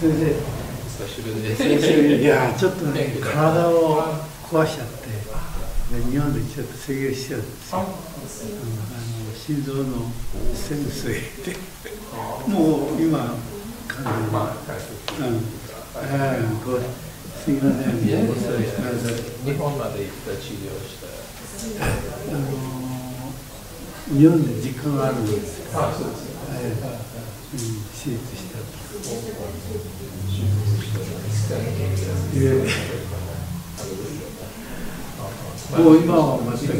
それで久しぶりです。いやちょっとね体を壊しちゃって日本でちょっと制御しちゃうんですよ。心臓のステンスを入れてもう今完全にすいません、日本まで行った治療した。日本で時間があるんですから、そうです手術したもう今は全く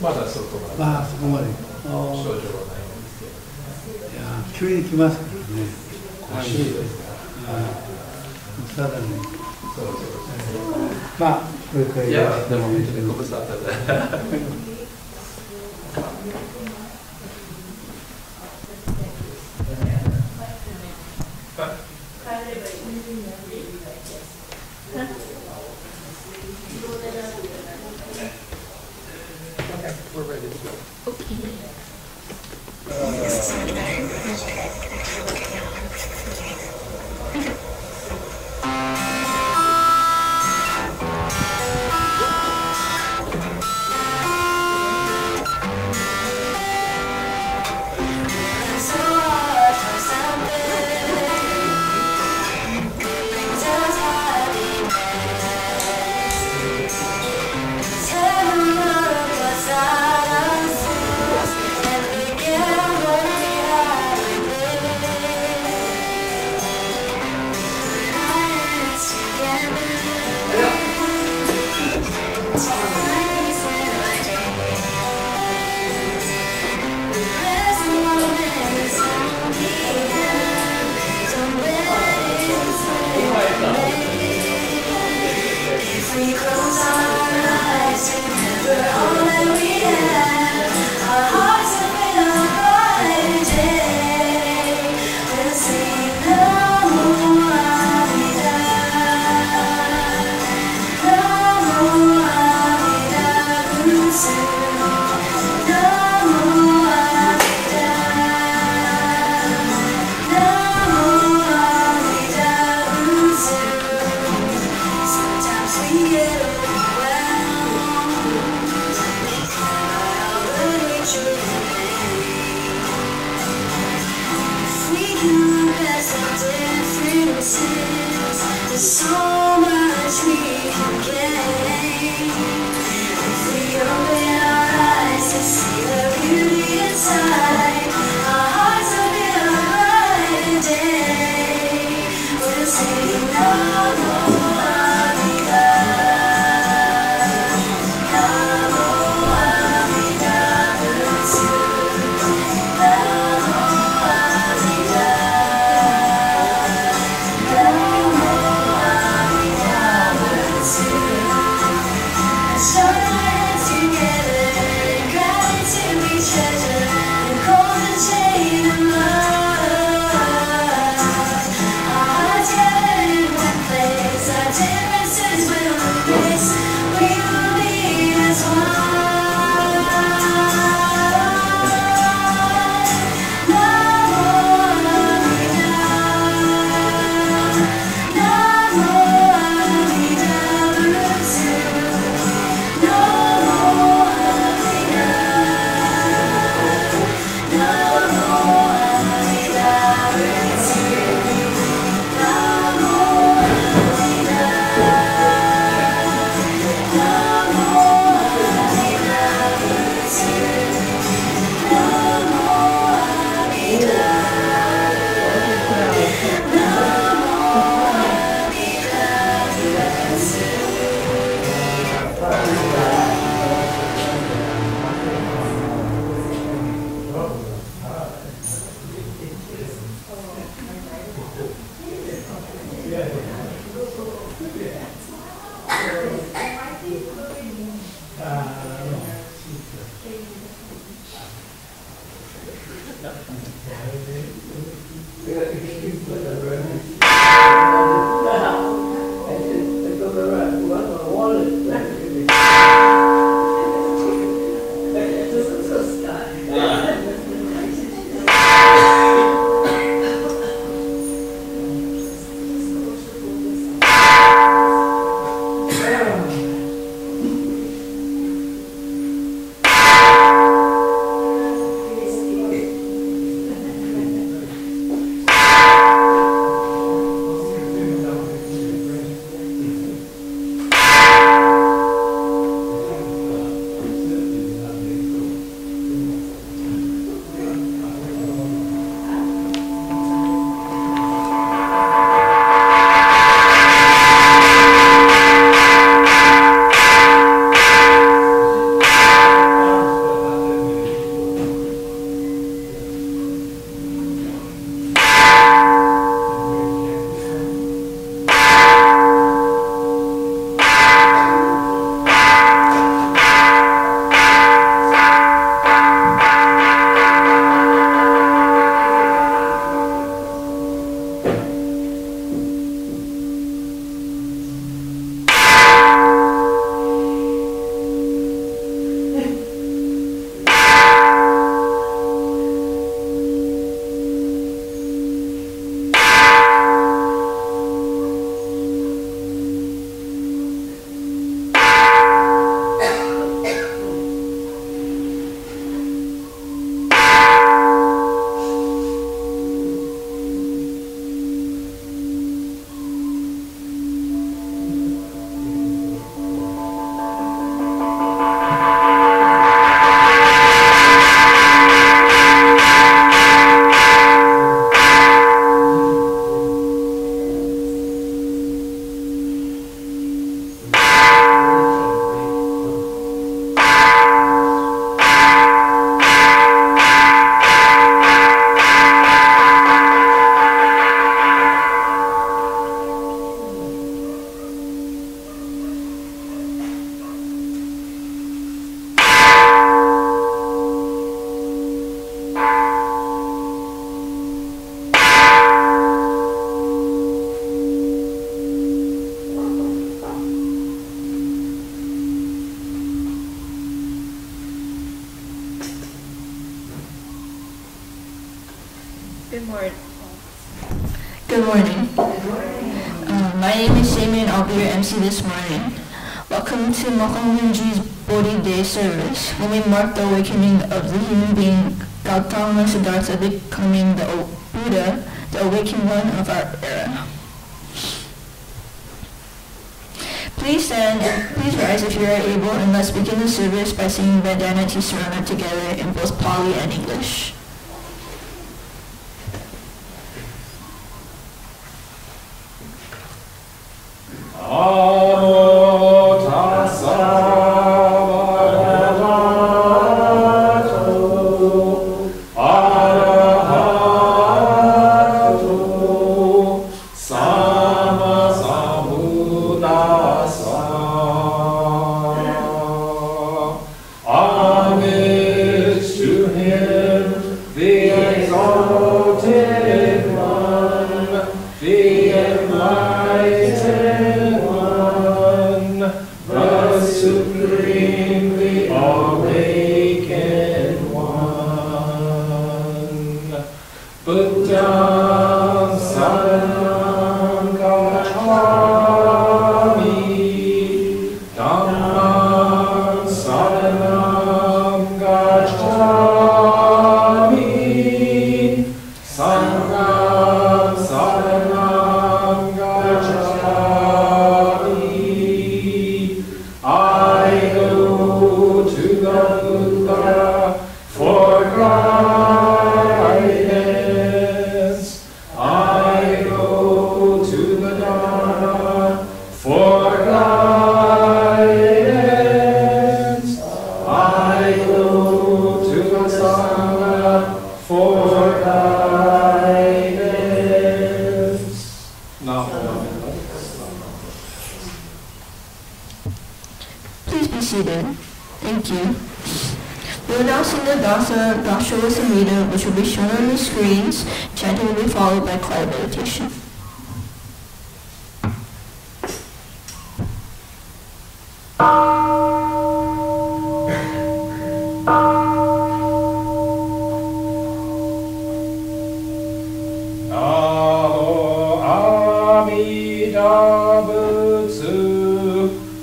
まだそこまで。そこまで症状はないんですけど。いや急に来ますからね。怖いですさらにこれからいやでも本当にご無沙汰で。We're ready to go. Okay. We close our eyes to remember all that we have. Our hearts have been a bright day. We'll sing Namo Amida, Namo Amida Butsu, Namo Amida, Namo Amida Butsu. Sometimes we get overwhelmed by all the nature if we can look past our differences, there's so much we can gain. If we open our eyes to see the beauty inside, our hearts will be a bright day. We'll sing Namo Amida, Namo Amida Butsu, Namo Amida, Namo Amida Butsu. Let's join our hands together in gratitude we treasure, and golden chain of love. Our hearts gathered in Good morning. My name is Damien. I'll be your MC this morning. Welcome to Makawao Bodhi Day service, when we mark the awakening of the human being, Gautama Siddhartha becoming the Buddha, the awakened one of our era. Please stand and please rise if you are able, and let's begin the service by singing Vandana Tisarana together in both Pali and English. Namo tassa bhagavato arahato sama sambuddhassa. Homage to him, the exalted one, the enlightened, the supremely awakened one. Buddham saranam gacchami, Dhammam saranam gacchami, Sangham saranam gacchami. I go to the Buddha for guidance. I go to the Dharma for guidance. I go to the Sangha for guidance. Now, Please be seated. Thank you. We will now sing the Dasha Samhita, which will be shown on the screens. Chanting will be followed by quiet meditation. Namo Amida Butsu,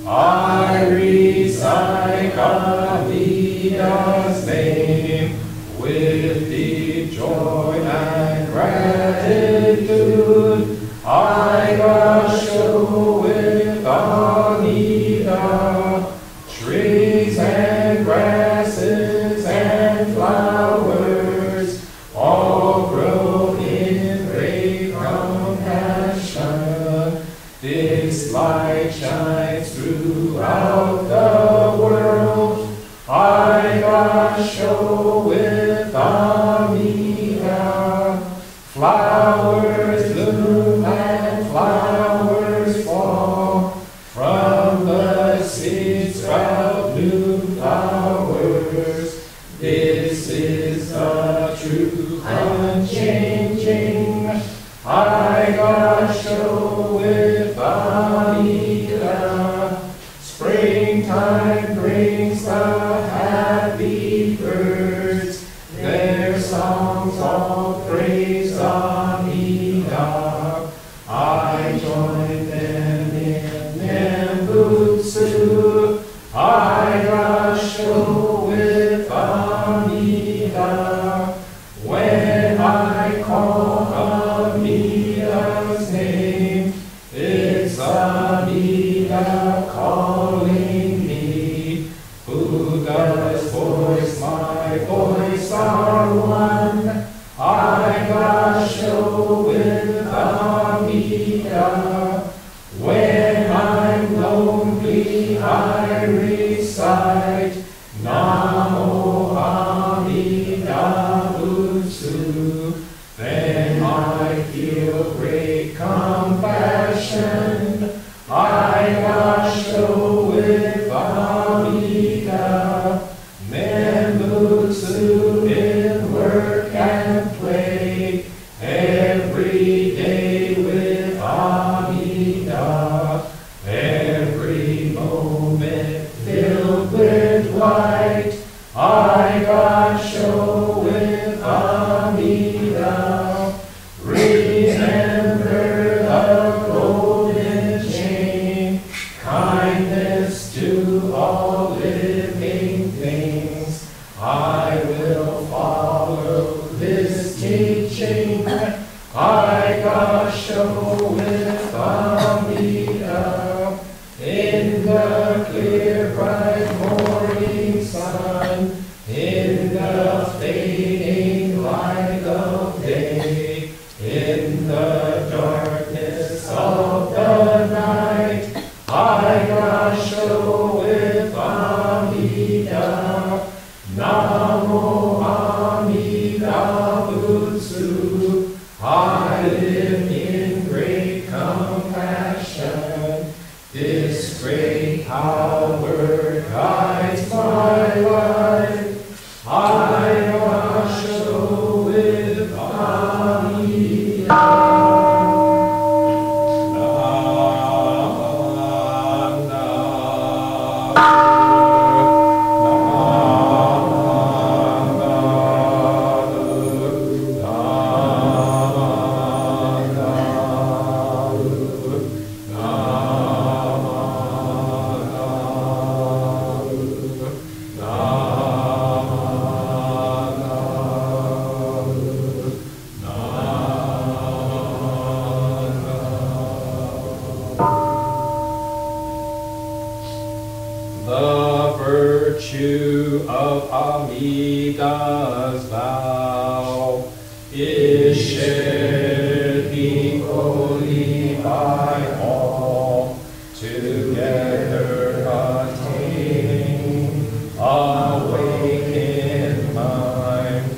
I recite Amida's name with deep joy and gratitude. I show with Amida trees and grasses and flowers, all grow in great compassion. This light shines throughout the world. I show with Amida. Flowers bloom and flowers fall. From the seeds sprout new flowers. This is the true unchanging. I show with Amida. Springtime brings the happy birds. Their songs all praise Amida. I join them in Nembutsu. I show with Amida. When I call Amida's name, it's Amida calling me. Buddha's voice, my voice are one. I show with Amida. When I'm lonely, I recite Namo Amida Butsu. Then I feel great compassion. I show with Amida. Nembutsu in work and play, every day with Amida. Every moment filled with light. I show with Amida. with Amida in the clear bright morning sun, in the fading light of day, in the darkness of the night, Aigasho with Amida, Namo Amida Butsu, I live in great compassion, this great power guides my life, Aigasho with Amida. The virtue of Amida's vow is shared equally by all, together attaining awakened mind.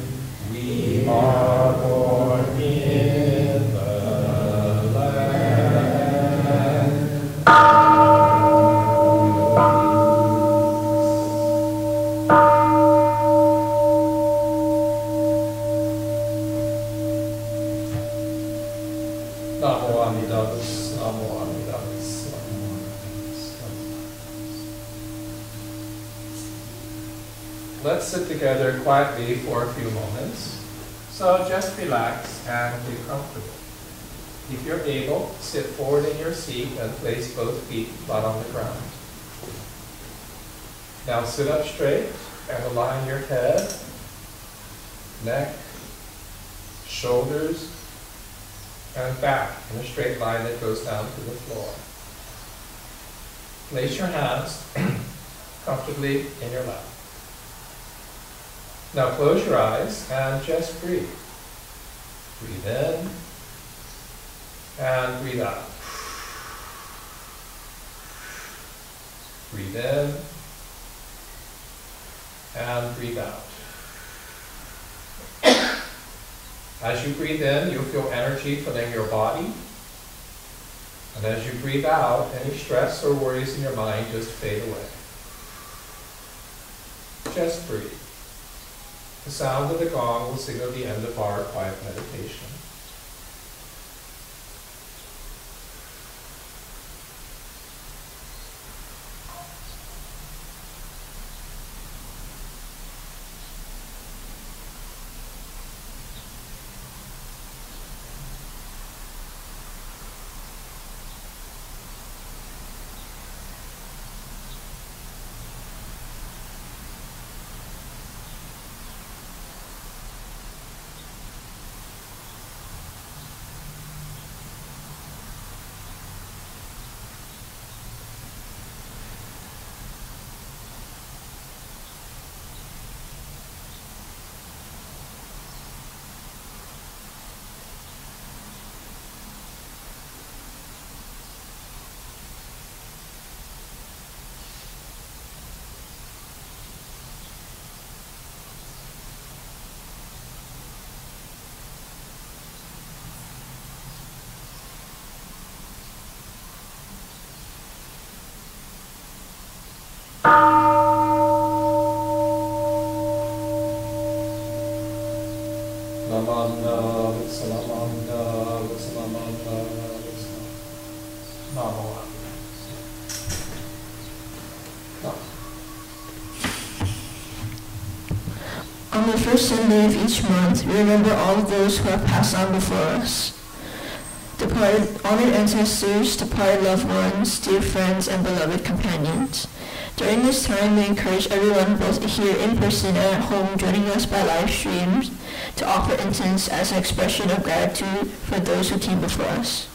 We are born in the land. Namo Amida Butsu, Namo Amida Butsu, Namo Amida Butsu. Let's sit together quietly for a few moments. So just relax and be comfortable. If you're able, sit forward in your seat and place both feet flat on the ground. Now sit up straight and align your head, neck, shoulders, and back in a straight line that goes down to the floor. Place your hands comfortably in your lap. Now close your eyes and just breathe. Breathe in and breathe out. Breathe in and breathe out. As you breathe in, you'll feel energy filling your body. And as you breathe out, any stress or worries in your mind just fade away. Just breathe. The sound of the gong will signal the end of our quiet meditation. Namanda, Salamanda, Salamanda, Namo Amida. On the first Sunday of each month, we remember all of those who have passed on before us. Departed honored ancestors, departed loved ones, dear friends, and beloved companions. During this time, we encourage everyone both here in person and at home joining us by live streams to offer incense as an expression of gratitude for those who came before us.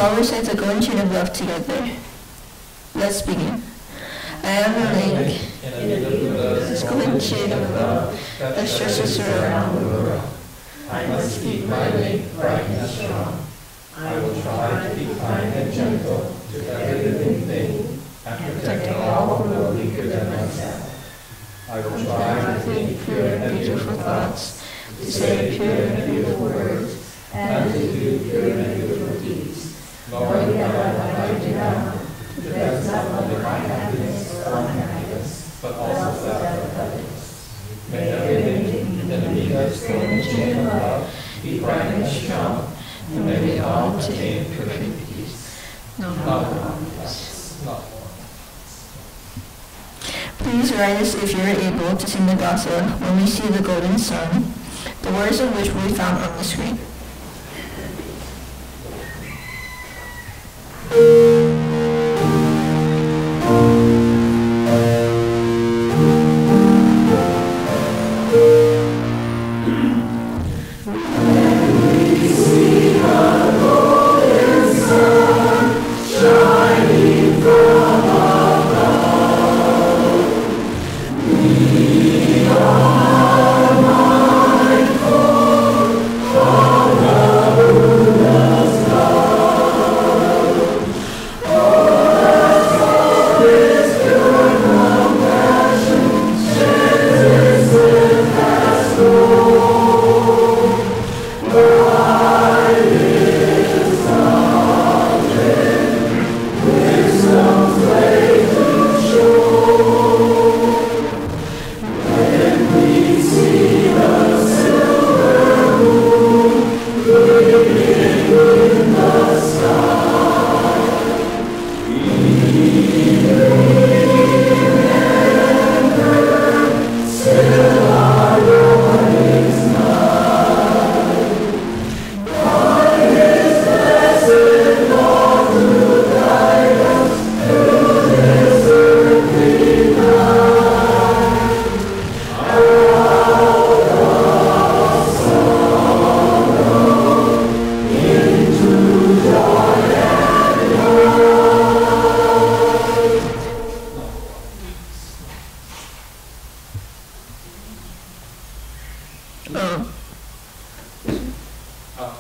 all recite the golden chain of love together. Let's begin. I am a link in this golden chain of love that stretches around the world. I must keep my link bright and strong. I will try to be kind and gentle to every living thing, and protect all who are weaker than myself. I will try to think pure and beautiful thoughts, to say pure and beautiful words, and to do pure and beautiful deeds, knowing that what I do now depends not only my happiness or unhappiness, but also that of others. May everything that we have golden chain of love be bright and strong, and may we all attain perfect peace. No harm. Please write us if you are able to sing the gospel when we see the golden sun, the words of which will be found on the screen.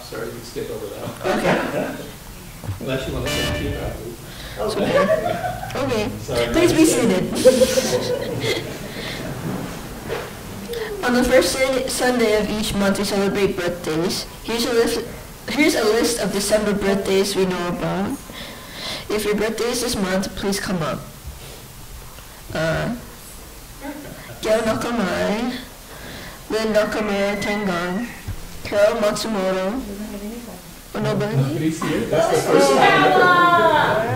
Sorry, you can skip over that. Okay. Unless you want to say keep out. Okay. Sorry. Please be seated. On the first Sunday of each month, we celebrate birthdays. Here's a list of December birthdays we know about. If your birthday is this month, please come up. Gyo Nakamai, Lynn Nakamura Tengang, Carol Matsumoto. Oh, nobody? Nobody's here? That's the first time.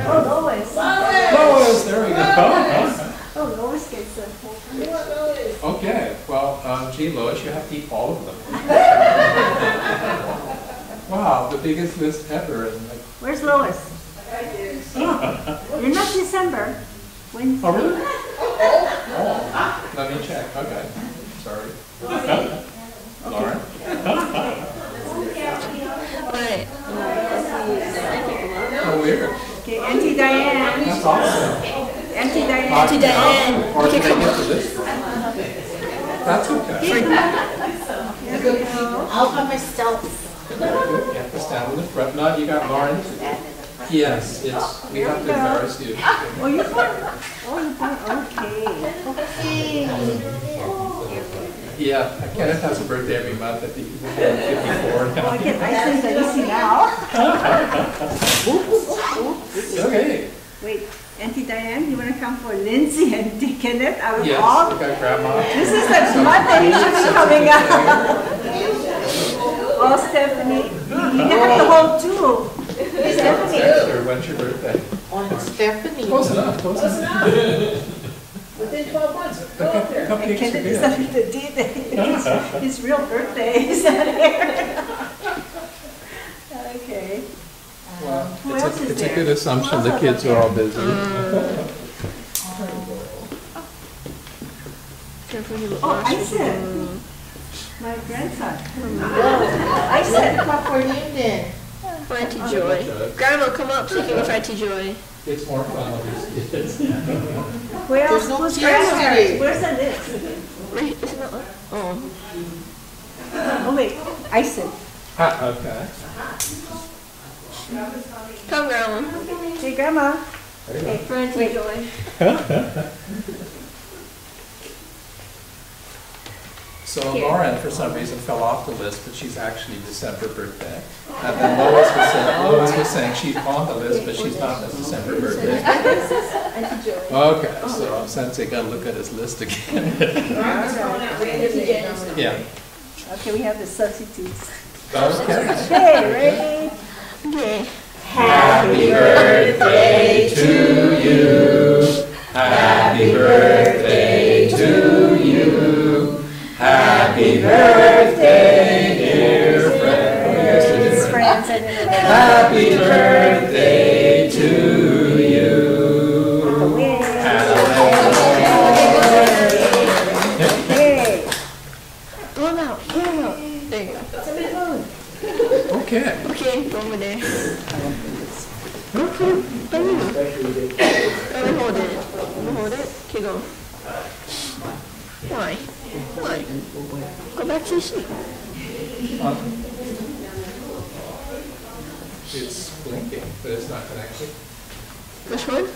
Oh, Lois. Lois, there we go. Oh, Lois gets a Okay, well, gee, Lois, you have to eat all of them. Wow, the biggest list ever. And like, Where's Lois? You're not December. When? oh, really? Oh, let me check. Okay, sorry. Lauren? Alright. Oh, weird. Okay, Auntie Diane. That's awesome. Auntie Diane. Auntie Diane. Or did I get to this? That's okay. I'll come myself. You have to stand in the front. No, you got Lauren. Yes, we have to embarrass you. Oh, you're fine. Oh, you're fine. Okay. Yeah, Kenneth has a birthday every month. I think he's 54 now. Oh, I get nice and easy now. Okay. Wait, Auntie Diane, you want to come for Lindsay and Auntie Kenneth? Out of Yes, all? we got Grandma. This is the month that you should be coming out. Oh, Stephanie, you have to hold two. Stephanie. Esther, when's your birthday? On Stephanie. Close enough, close enough. Within 12 months. The cupcakes Kenneth are is good. not the D-Day. His real birthday is not here. Okay. Well, Who else is it's a there? good assumption the kids are all busy. Oh, I said, my grandson. I said, Clap for him then. Auntie Joy. Grandma, come up so you can go for Auntie Joy. It's more fun with these kids. Where else? There's no Who's kids grandma? today. Where's the list? Wait, isn't that what? Oh. Oh wait, I said. Okay. Come, Grandma. Hey, grandma. There you go. For Auntie Joy. So Lauren, for some reason, fell off the list, but she's actually December birthday. And then Lois was saying she's on the list, but she's not a December birthday. Okay, so Sensei got to look at his list again. Yeah. Okay, we have the substitutes. Okay. Okay, ready? Okay. Happy birthday to you. Happy birthday to you. Happy birthday, dear friend. Happy birthday to you. Hey. Blow them out. Blow them out. There you go. Okay. Okay, go over there. Okay. Let me hold it. Let me hold it. Okay, go. Why? Why? Go back to your seat. It's blinking, but it's not connected. Which one?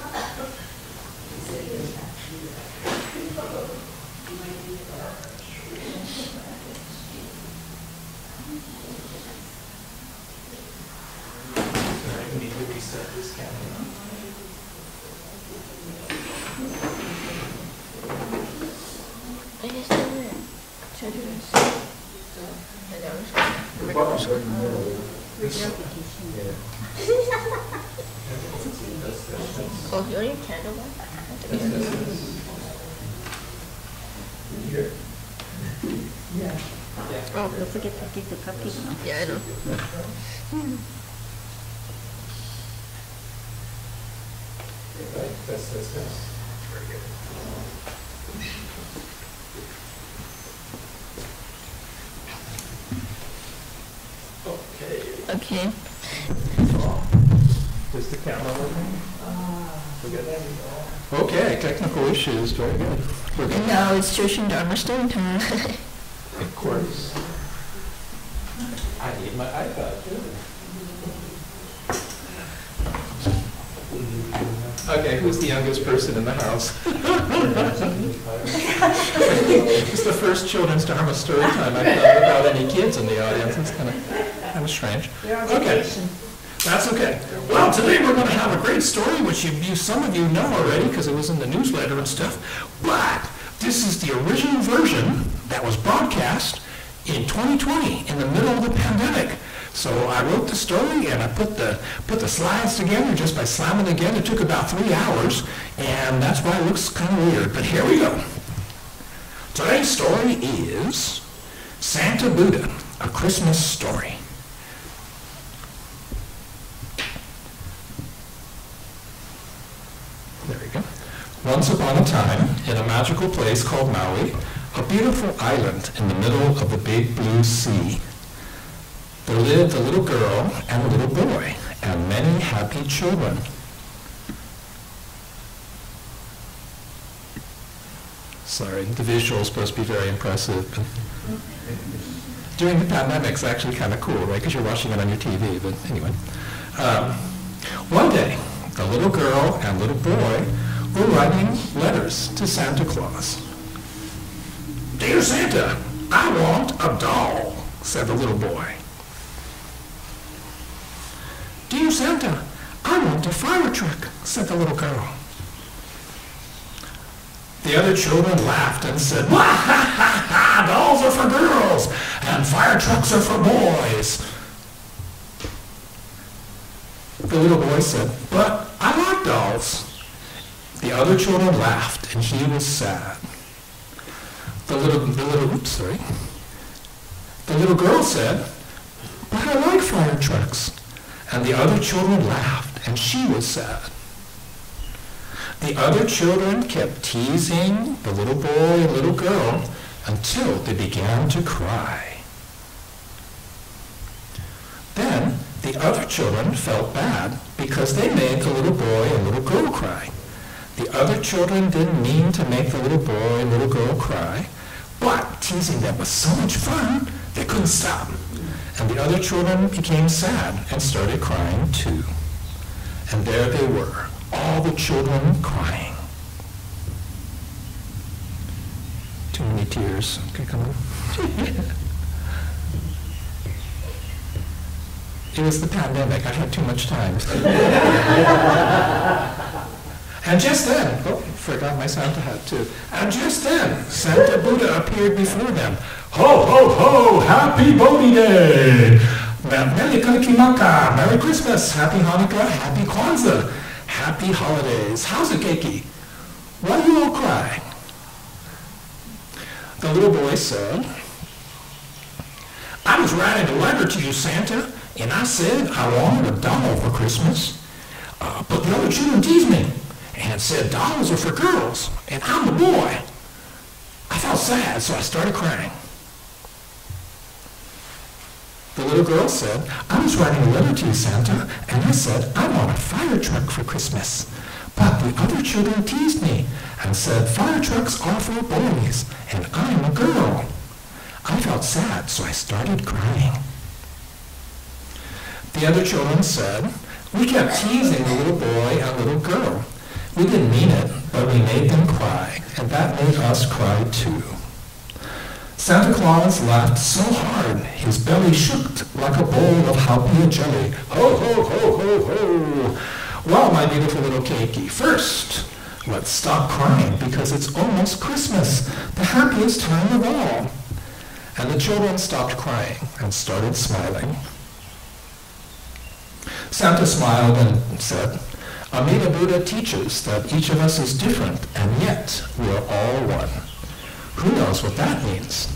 I need to reset this camera. I just did it. Should I do this? And now I'm just oh, you don't need candle one? Here. Oh, Don't forget to get the cupcake now. yeah, I know. Right, that's. Very good. Okay. Okay. Is the camera working? Okay, technical issues, very good. And now it's church and Dharma story time. Of course. I need my iPad too. Okay, who's the youngest person in the house? It's the first children's Dharma story time I've done without any kids in the audience. It's kind of strange. Okay, that's okay. Well, today we're going to have a great story, which some of you know already because it was in the newsletter and stuff. But this is the original version that was broadcast in 2020 in the middle of the pandemic. So I wrote the story and I put the slides together just by slamming it together. It took about 3 hours, and that's why it looks kind of weird. But here we go. Today's story is Santa Buddha, a Christmas story. There we go. Once upon a time, in a magical place called Maui, a beautiful island in the middle of the big blue sea, there lived a little girl and a little boy, and many happy children. Sorry, the visual is supposed to be very impressive. But during the pandemic, it's actually kind of cool, right? Because you're watching it on your TV. But anyway, one day, the little girl and little boy were writing letters to Santa Claus. "Dear Santa, I want a doll," said the little boy. "Dear Santa, I want a fire truck," said the little girl. The other children laughed and said, "Wah, ha, ha, ha, dolls are for girls and fire trucks are for boys." The little boy said, "But I like dolls." The other children laughed and he was sad. The little girl said, "But I like fire trucks." And the other children laughed, and she was sad. The other children kept teasing the little boy and little girl until they began to cry. Then the The other children felt bad because they made the little boy and little girl cry. The other children didn't mean to make the little boy and little girl cry, but teasing them was so much fun, they couldn't stop. And the other children became sad and started crying too. And there they were, all the children crying. Too many tears. Okay, come on. It was the pandemic. I had too much time. And just then, oh, forgot my Santa hat too. And just then, Santa Buddha appeared before them. Ho, ho, ho! Happy Bodhi Day! Merry Kalikimaka! Merry Christmas! Happy Hanukkah! Happy Kwanzaa! Happy holidays! How's it, Keiki? Why do you all cry? The little boy said, I was writing a letter to you, Santa, and I said I wanted a doll for Christmas. But the other children teased me and said dolls are for girls, and I'm the boy. I felt sad, so I started crying. The little girl said, I was writing a letter to you, Santa, and I said I want a fire truck for Christmas. But the other children teased me and said fire trucks are for boys, and I'm a girl. I felt sad, so I started crying. The other children said, we kept teasing the little boy and little girl. We didn't mean it, but we made them cry, and that made us cry too. Santa Claus laughed so hard, his belly shook like a bowl of jalapeno jelly. Ho, ho, ho, ho, ho! Well, my beautiful little Keiki, first, let's stop crying because it's almost Christmas, the happiest time of all. And the children stopped crying and started smiling. Santa smiled and said, Amida Buddha teaches that each of us is different, and yet we are all one. Who knows what that means?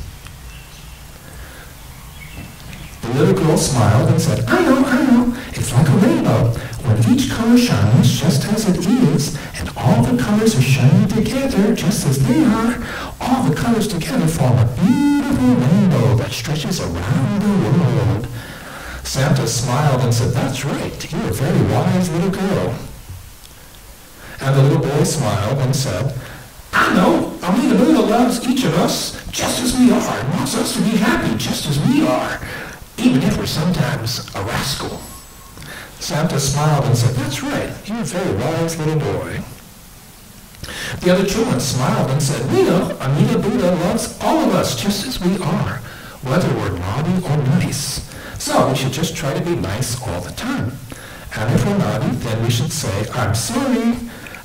The little girl smiled and said, I know, it's like a rainbow. When each color shines just as it is, and all the colors are shining together just as they are, all the colors together form a beautiful rainbow that stretches around the world. Santa smiled and said, that's right, you're a very wise little girl. And the little boy smiled and said, I know, Amida Buddha loves each of us just as we are and wants us to be happy just as we are, even if we're sometimes a rascal. Santa smiled and said, that's right, you're a very wise little boy. The other children smiled and said, we know Amida Buddha loves all of us just as we are, whether we're naughty or nice. So we should just try to be nice all the time. And if we're naughty, then we should say, I'm sorry,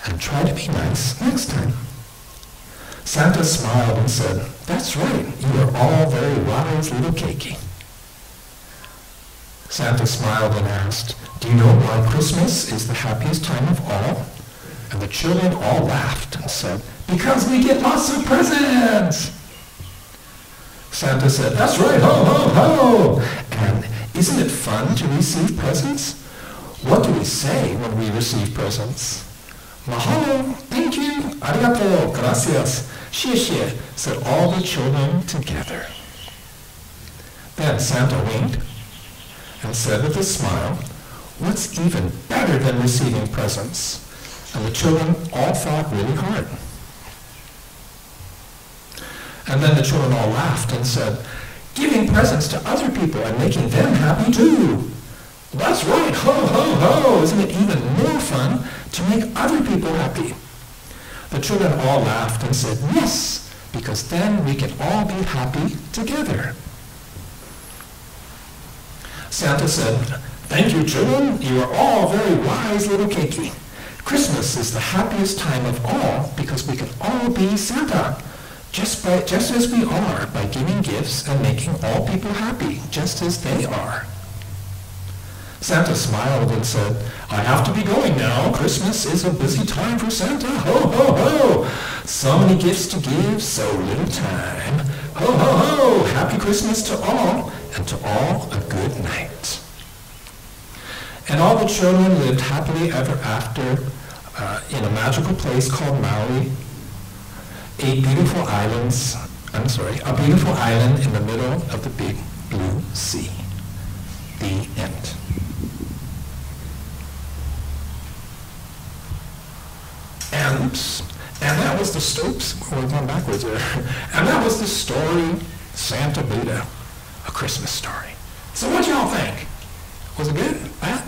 and try to be nice next time. Santa smiled and said, that's right, you are all very wise little Keiki. Santa smiled and asked, do you know why Christmas is the happiest time of all? And the children all laughed and said, because we get lots of presents! Santa said, that's right, ho, ho, ho! And isn't it fun to receive presents? What do we say when we receive presents? Mahalo, thank you, arigato, gracias, xie xie, said all the children together. Then Santa winked and said with a smile, what's even better than receiving presents? And the children all thought really hard. And then the children all laughed and said, giving presents to other people and making them happy too. That's right, ho, ho, ho! Isn't it even more fun to make other people happy? The children all laughed and said, yes, because then we can all be happy together. Santa said, thank you, children. You are all very wise little Keiki. Christmas is the happiest time of all because we can all be Santa, just as we are, by giving gifts and making all people happy, just as they are. Santa smiled and said, I have to be going now. Christmas is a busy time for Santa. Ho, ho, ho! So many gifts to give, so little time. Ho, ho, ho! Happy Christmas to all, and to all a good night. And all the children lived happily ever after in a magical place called Maui, a beautiful island in the middle of the big blue sea. The end. And that was the oops, we're going backwards there. And that was the story, Santa Buddha, a Christmas story. So what y'all think? Was it good? Bad?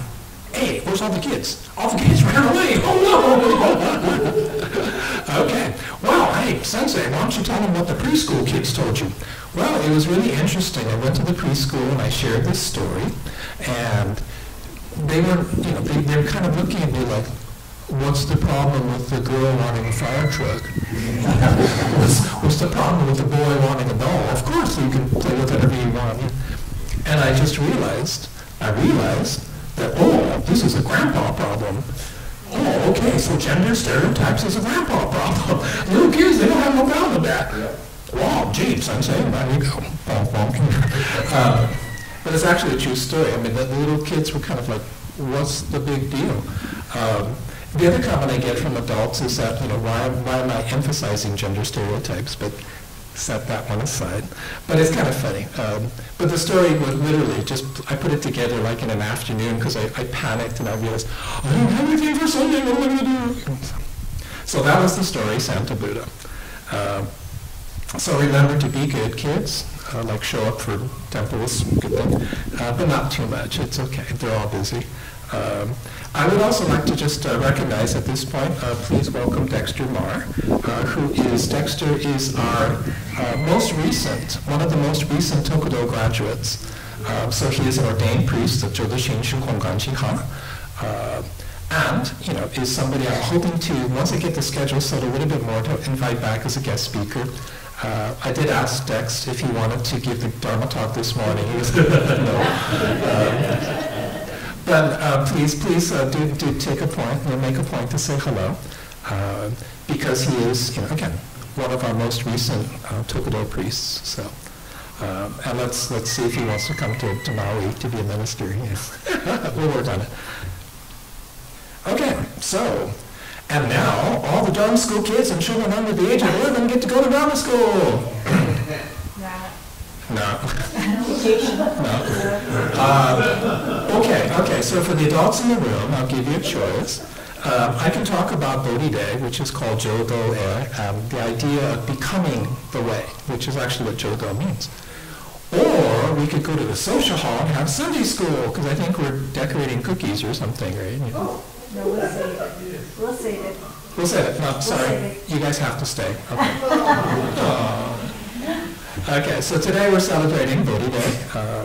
Hey, where's all the kids? All the kids ran away. Oh no! Okay. Well, hey, Sensei, why don't you tell them what the preschool kids told you? Well, it was really interesting. I went to the preschool and I shared this story, and they were, they were kind of looking at me like, what's the problem with the girl wanting a fire truck? What's the problem with the boy wanting a doll? Of course, you can play with whatever you want. And I just realized that, oh, this is a grandpa problem. Oh, okay, so gender stereotypes is a grandpa problem. Little kids, they don't have no problem with that. Wow, gee, Sensei, there you go. But it's actually a true story. I mean, the little kids were kind of like, what's the big deal? The other comment I get from adults is that, why am I emphasizing gender stereotypes? But set that one aside. But it's kind of funny. But the story was literally just, I put it together like in an afternoon because I panicked and I realized, I don't have anything for Sunday, what am I going to do? So that was the story, Santa Buddha. So remember to be good, kids. Like show up for temples, good thing. But not too much, it's okay, they're all busy. I would also like to just recognize at this point, please welcome Dexter Marr, Dexter is our one of the most recent Tokudo graduates. So he is an ordained priest of Jodo Shinshu Honganji Ha. And, is somebody I'm hoping to, once I get the schedule set a little bit more, to invite back as a guest speaker. I did ask Dex if he wanted to give the Dharma talk this morning. He was no. But please do take a point, make a point to say hello, because he is, again, one of our most recent Tokudo priests. So, and let's see if he wants to come to Maui to be a minister. Yes. We'll work on it. Okay, so, and now all the Dharma school kids and children under the age of 11 get to go to Dharma school. No. Okay, so for the adults in the room, I'll give you a choice. I can talk about Bodhi Day, which is called Jodo-e, the idea of becoming the way, which is actually what Jodo means. Or we could go to the social hall and have Sunday school, because I think we're decorating cookies or something, right? Oh, no, we'll save it. We'll save it. We'll save it. No, sorry. You guys have to stay. Okay. Okay, so today we're celebrating Bodhi Day,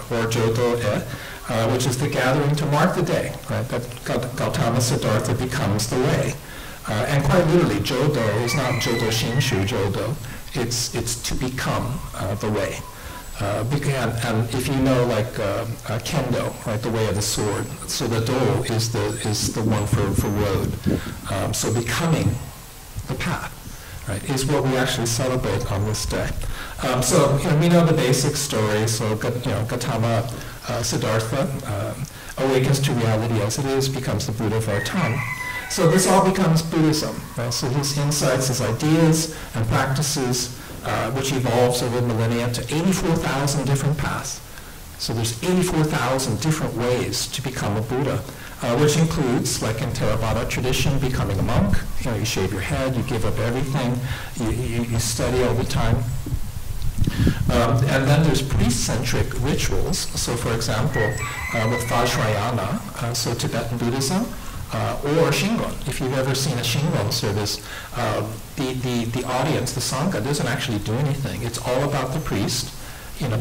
or Jodo-e, which is the gathering to mark the day, right? That Gautama Siddhartha becomes the way. And quite literally, Jodo is not Jodo Shinshu Jodo. It's to become the way. And if you know, like kendo, right, the way of the sword. So the do is the one for road. So becoming the path, right, is what we actually celebrate on this day. So we know the basic story. So Gautama Siddhartha awakens to reality as it is, becomes the Buddha of our time. So this all becomes Buddhism, right? So his insights, his ideas and practices, which evolves over millennia to 84,000 different paths. So there's 84,000 different ways to become a Buddha, which includes, like in Theravada tradition, becoming a monk. You shave your head, you give up everything, you study all the time. And then there's priest-centric rituals. So for example, with Vajrayana, so Tibetan Buddhism, or Shingon. If you've ever seen a Shingon service, the audience, the Sangha, doesn't actually do anything. It's all about the priest,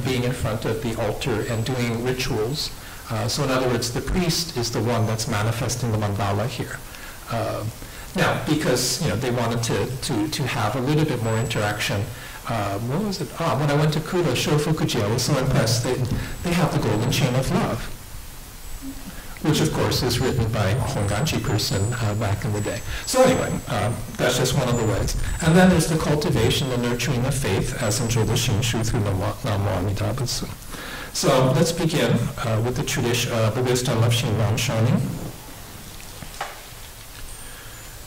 being in front of the altar and doing rituals. So in other words, the priest is the one that's manifesting the mandala here. Now, because they wanted to have a little bit more interaction. What was it? When I went to Kura, Shofukuji, I was so impressed. They have the golden chain of love, which of course is written by a Honganji person back in the day. So anyway, that's just one of the ways. And then there's the cultivation, the nurturing of faith, as in Jodo Shinshu through Namo Amida Butsu. So let's begin with the tradition, the wisdom of Shinran Shonin.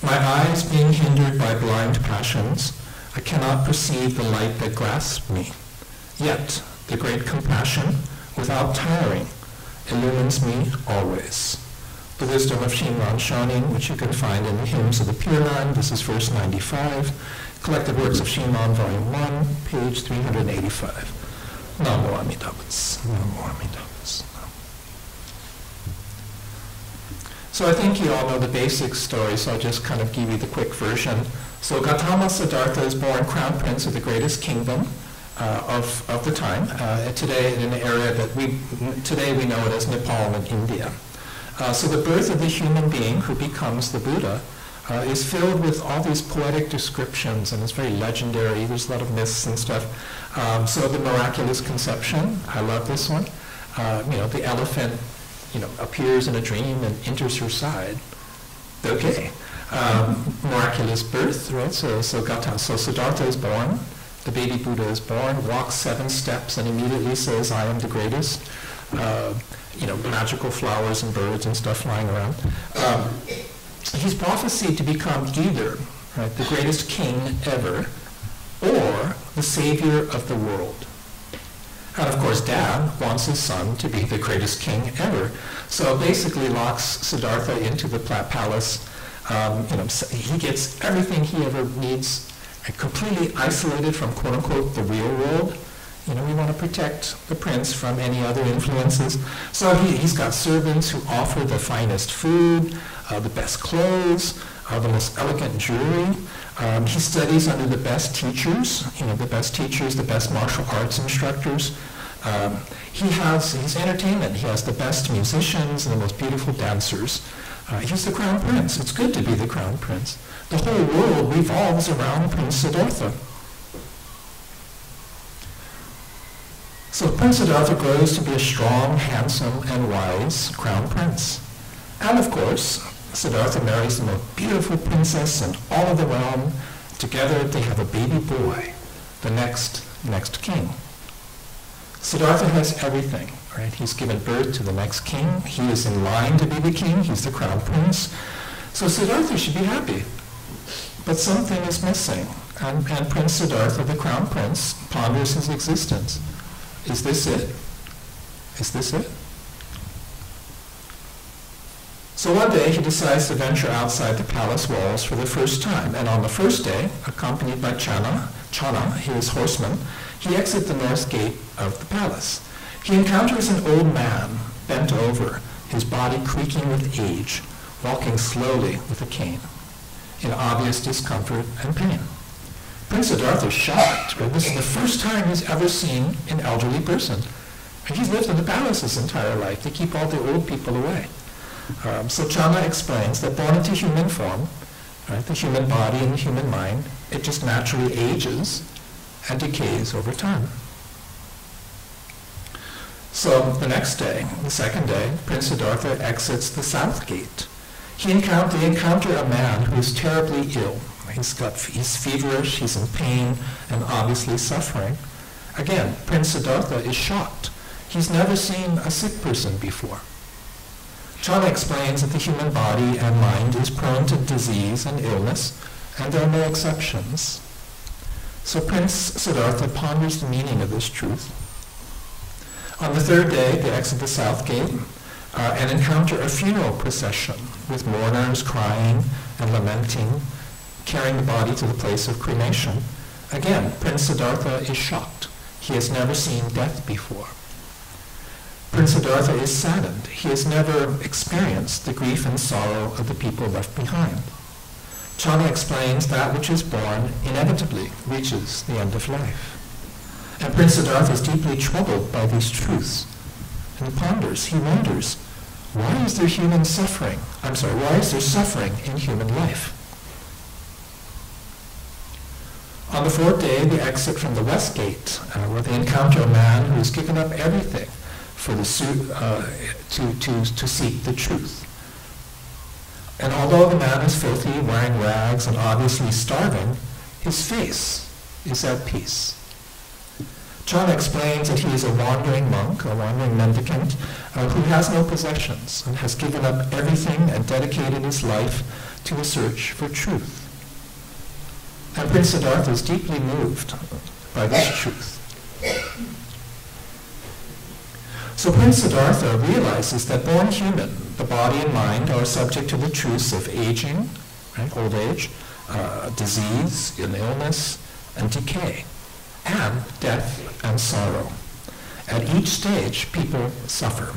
My eyes being hindered by blind passions, I cannot perceive the light that grasps me. Yet the great compassion, without tiring, illumines me always. The Wisdom of Shinran Shonin, which you can find in the Hymns of the Pure Land. This is verse 95. Collected Works of Shinran, Volume 1, page 385. Namo Amida Butsu. Namo Amida Butsu. So I think you all know the basic story, so I'll just kind of give you the quick version. So Gautama Siddhartha is born crown prince of the greatest kingdom of the time, today in an area that today we know it as Nepal and India. So the birth of the human being who becomes the Buddha is filled with all these poetic descriptions, and it's very legendary. There's a lot of myths and stuff. So the miraculous conception, I love this one. The elephant, appears in a dream and enters her side. Okay. Miraculous birth, right? So Siddhartha is born. The baby Buddha is born, walks 7 steps, and immediately says, "I am the greatest." Magical flowers and birds and stuff flying around. He's prophesied to become either, right, the greatest king ever, or the savior of the world. And of course, Dad wants his son to be the greatest king ever. So basically locks Siddhartha into the palace. He gets everything he ever needs, completely isolated from quote-unquote the real world. We want to protect the prince from any other influences. So he's got servants who offer the finest food, the best clothes, the most elegant jewelry. He studies under the best teachers, the best martial arts instructors. He has his entertainment. He has the best musicians and the most beautiful dancers. He's the crown prince. It's good to be the crown prince. The whole world revolves around Prince Siddhartha. So Prince Siddhartha grows to be a strong, handsome, and wise crown prince. And of course, Siddhartha marries the most beautiful princess in all of the realm. Together they have a baby boy, the next king. Siddhartha has everything, right? He's given birth to the next king. He is in line to be the king. He's the crown prince. So Siddhartha should be happy. But something is missing. And Prince Siddhartha, the crown prince, ponders his existence. Is this it? Is this it? So one day he decides to venture outside the palace walls for the first time. And on the first day, accompanied by Chana, his horseman, he exits the north gate of the palace. He encounters an old man, bent over, his body creaking with age, walking slowly with a cane, in obvious discomfort and pain. Prince Siddhartha is shocked, but this is the first time he's ever seen an elderly person. And he's lived in the palace his entire life. They keep all the old people away. So Chana explains that born into human form, right, the human body and the human mind, it just naturally ages and decays over time. So the next day, the second day, Prince Siddhartha exits the south gate. They encounter a man who is terribly ill. He's feverish, he's in pain, and obviously suffering. Again, Prince Siddhartha is shocked. He's never seen a sick person before. Chana explains that the human body and mind is prone to disease and illness, and there are no exceptions. So Prince Siddhartha ponders the meaning of this truth. On the third day, they exit the south gate and encounter a funeral procession with mourners crying and lamenting, carrying the body to the place of cremation. Again, Prince Siddhartha is shocked. He has never seen death before. Prince Siddhartha is saddened. He has never experienced the grief and sorrow of the people left behind. Chana explains that which is born inevitably reaches the end of life. And Prince Siddhartha is deeply troubled by these truths. And he ponders, he wonders, why is there suffering in human life? On the fourth day, they exit from the west gate, where they encounter a man who has given up everything for to seek the truth. And although the man is filthy, wearing rags, and obviously starving, his face is at peace. Chana explains that he is a wandering monk, a wandering mendicant, who has no possessions and has given up everything and dedicated his life to a search for truth. And Prince Siddhartha is deeply moved by this truth. So Prince Siddhartha realizes that born human, the body and mind are subject to the truths of aging, right, old age, disease and illness and decay, and death and sorrow. At each stage, people suffer.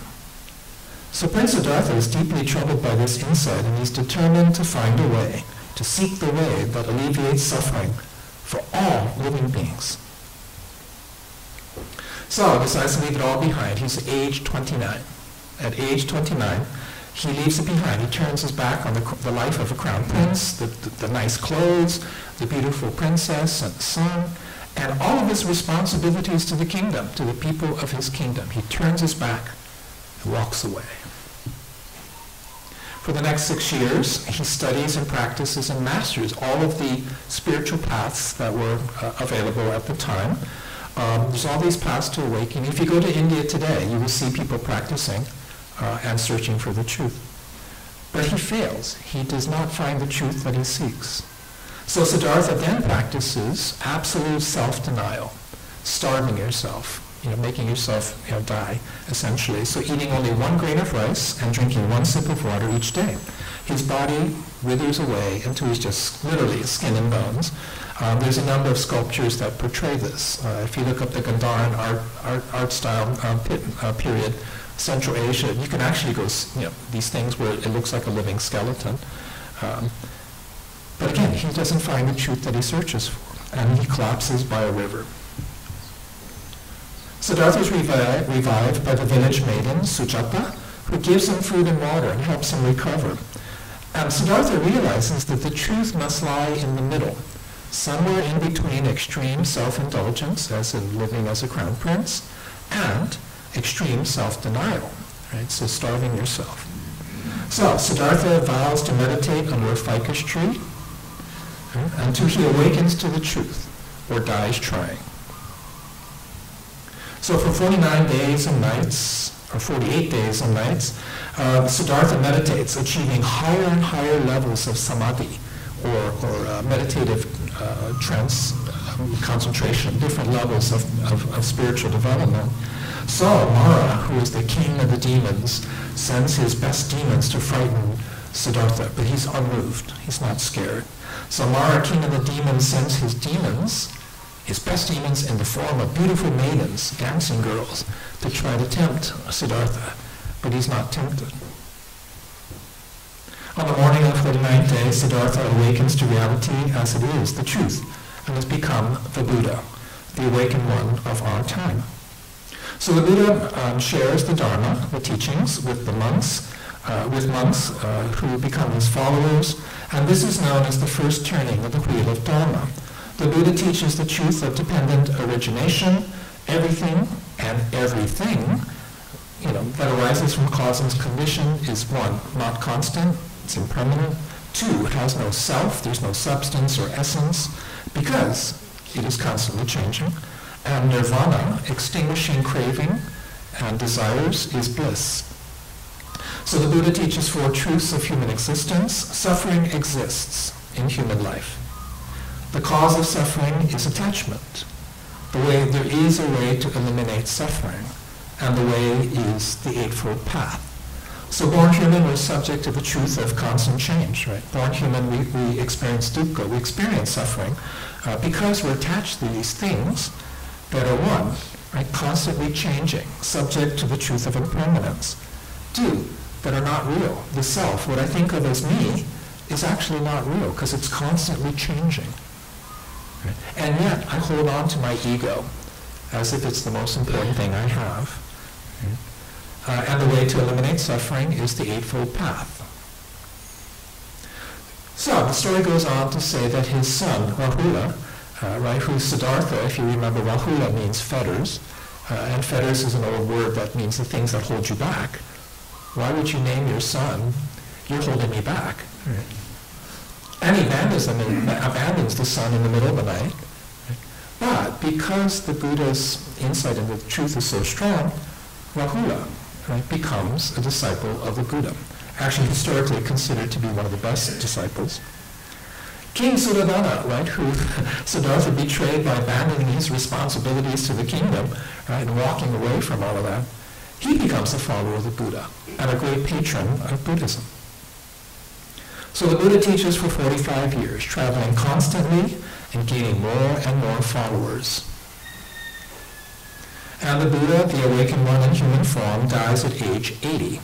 So Prince Siddhartha is deeply troubled by this insight, and he's determined to find a way, to seek the way that alleviates suffering for all living beings. So he decides to leave it all behind. He's age 29. At age 29, he leaves it behind. He turns his back on the life of a crown prince, the nice clothes, the beautiful princess and the son, and all of his responsibilities to the kingdom, to the people of his kingdom. He turns his back and walks away. For the next 6 years, he studies and practices and masters all of the spiritual paths that were available at the time. There's all these paths to awakening. If you go to India today, you will see people practicing and searching for the truth. But he fails. He does not find the truth that he seeks. So Siddhartha then practices absolute self-denial, starving yourself, making yourself die, essentially. So eating only 1 grain of rice and drinking 1 sip of water each day. His body withers away until he's just literally skin and bones. There's a number of sculptures that portray this. If you look up the Gandharan art style period, Central Asia, you can actually go, these things where it looks like a living skeleton. But again, he doesn't find the truth that he searches for, and he collapses by a river. Siddhartha is revived by the village maiden, Sujata, who gives him food and water and helps him recover. And Siddhartha realizes that the truth must lie in the middle, somewhere in between extreme self-indulgence, as in living as a crown prince, and extreme self-denial, right? So starving yourself. So Siddhartha vows to meditate under a ficus tree until he awakens to the truth or dies trying. So for 49 days and nights, or 48 days and nights, Siddhartha meditates, achieving higher and higher levels of samadhi, or meditative trance concentration, different levels of spiritual development. So Mara, who is the king of the demons, sends his best demons to frighten Siddhartha, but he's unmoved. He's not scared. So Mara, king of the demons, sends his demons, his best demons, in the form of beautiful maidens, dancing girls, to try to tempt Siddhartha, but he's not tempted. On the morning of the 49th day, Siddhartha awakens to reality as it is, the truth, and has become the Buddha, the awakened one of our time. So the Buddha shares the Dharma, the teachings, with the monks, who become his followers, and this is known as the first turning of the wheel of Dharma. The Buddha teaches the truth of dependent origination. Everything and everything, that arises from cause and condition is 1, not constant, it's impermanent. 2, it has no self, there's no substance or essence, because it is constantly changing. And nirvana, extinguishing craving and desires, is bliss. So the Buddha teaches 4 truths of human existence. Suffering exists in human life. The cause of suffering is attachment. There is a way to eliminate suffering, and the way is the Eightfold Path. So born human, we're subject to the truth of constant change, right? Born human, we experience dukkha, we experience suffering, because we're attached to these things that are 1, right? Constantly changing, subject to the truth of impermanence. 2, that are not real. The self, what I think of as me, is actually not real, because it's constantly changing. Right? And yet, I hold on to my ego as if it's the most important thing I have. Right? And the way to eliminate suffering is the Eightfold Path. So the story goes on to say that his son, Rahula, who's Siddhartha, if you remember, Rahula means fetters, and fetters is an old word that means the things that hold you back. Why would you name your son, "You're holding me back"? Right? And he abandons the son in the middle of the night. Right? But because the Buddha's insight into the truth is so strong, Rahula, right, becomes a disciple of the Buddha. Actually, historically considered to be one of the best disciples. King Suddhodana, right, who Siddhartha betrayed by abandoning his responsibilities to the kingdom, right, and walking away from all of that, he becomes a follower of the Buddha and a great patron of Buddhism. So the Buddha teaches for 45 years, traveling constantly and gaining more and more followers. And the Buddha, the awakened one in human form, dies at age 80,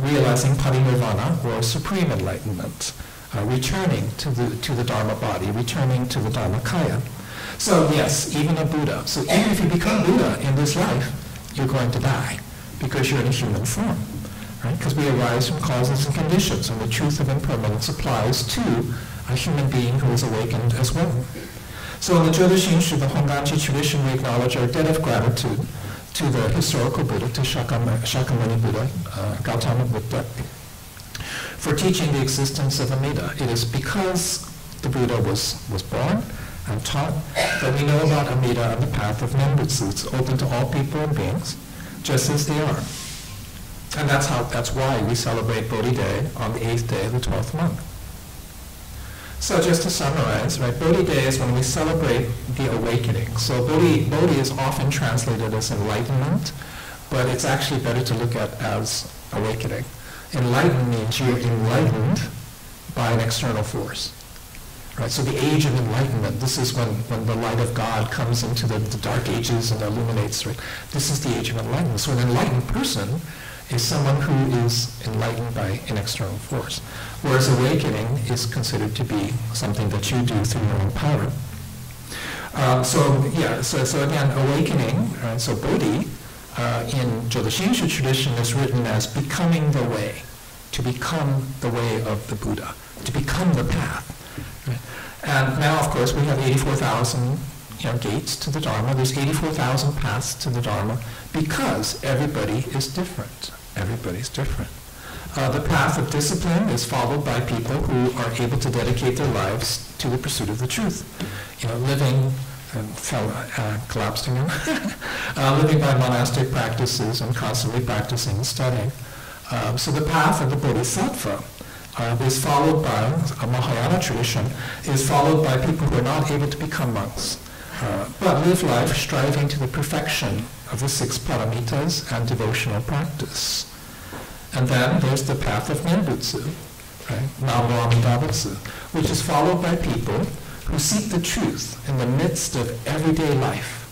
realizing parinirvana, or supreme enlightenment, returning to the Dharma body, returning to the Dharmakaya. So yes, even a Buddha. So even if you become Buddha in this life, you're going to die because you're in a human form, right? Because we arise from causes and conditions, and the truth of impermanence applies to a human being who is awakened as well. So in the Jodoshinshu, the Honganji tradition, we acknowledge our debt of gratitude to the historical Buddha, to Shakyamuni Buddha, Gautama Buddha, for teaching the existence of Amida. It is because the Buddha was born and taught that we know about Amida and the path of Nembutsu. It's open to all people and beings, just as they are. And that's why we celebrate Bodhi Day on the 8th day of the 12th month. So just to summarize, right, Bodhi Day is when we celebrate the awakening. So Bodhi is often translated as enlightenment, but it's actually better to look at as awakening. Enlightened means you're enlightened by an external force. Right, so the age of enlightenment, this is when the light of God comes into the dark ages and illuminates, right? This is the age of enlightenment. So an enlightened person is someone who is enlightened by an external force, whereas awakening is considered to be something that you do through your own power. So again, awakening, right, so Bodhi, in Jodoshinshu tradition is written as becoming the way, to become the way of the Buddha, to become the path. Right? And now, of course, we have 84,000 gates to the Dharma. There's 84,000 paths to the Dharma because everybody is different. Everybody's different. The path of discipline is followed by people who are able to dedicate their lives to the pursuit of the truth. Living collapsed again. Living by monastic practices and constantly practicing and studying. So the path of the Bodhisattva is followed by, a Mahayana tradition, is followed by people who are not able to become monks, but live life striving to the perfection of the 6 paramitas and devotional practice. And then there's the path of Nembutsu, right? Namo Amida Butsu, which is followed by people who seek the truth in the midst of everyday life,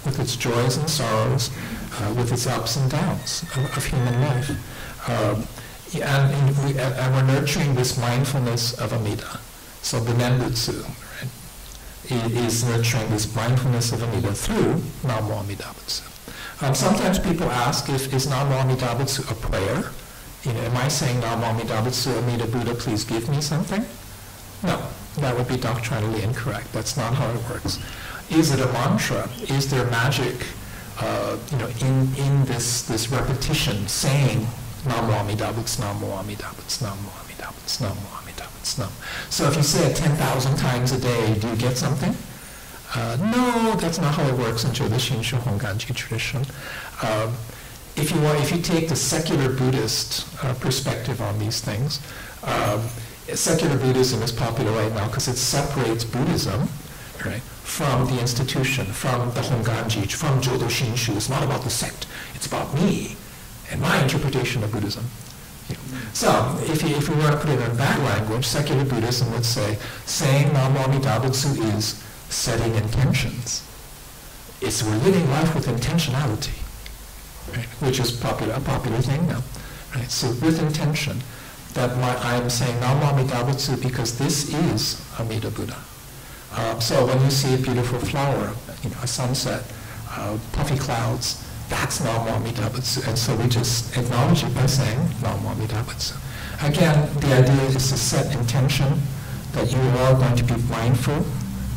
with its joys and sorrows, with its ups and downs of human life. And we're nurturing this mindfulness of Amida. So the Nembutsu, right, is nurturing this mindfulness of Amida through Namo Amida Butsu. Sometimes people ask, is Namo Amida Butsu a prayer? Am I saying Namo Amida Butsu, Amida Buddha, please give me something? No, that would be doctrinally incorrect. That's not how it works. Is it a mantra? Is there magic, in this repetition, saying Namo Amida Butsu, Namo Amida Butsu, Namo Amida Butsu, Namo Amida Butsu, Namo. So if you say it 10,000 times a day, do you get something? No, that's not how it works in Jodoshinshu Honganji tradition. If you take the secular Buddhist perspective on these things, secular Buddhism is popular right now because it separates Buddhism, right, from the institution, from the Honganji, from Jodoshinshu. It's not about the sect, it's about me and my interpretation of Buddhism. So, if we were to put it in that language, secular Buddhism would say, saying Namo Amida Butsu is setting intentions. We're living life with intentionality, right, which is a popular thing now. Right? So with intention, that I'm saying Namo Amida Butsu because this is Amida Buddha. So when you see a beautiful flower, a sunset, puffy clouds, that's Namo Amida Butsu. And so we just acknowledge it by saying Namo Amida Butsu. Again, the idea is to set intention that you are going to be mindful,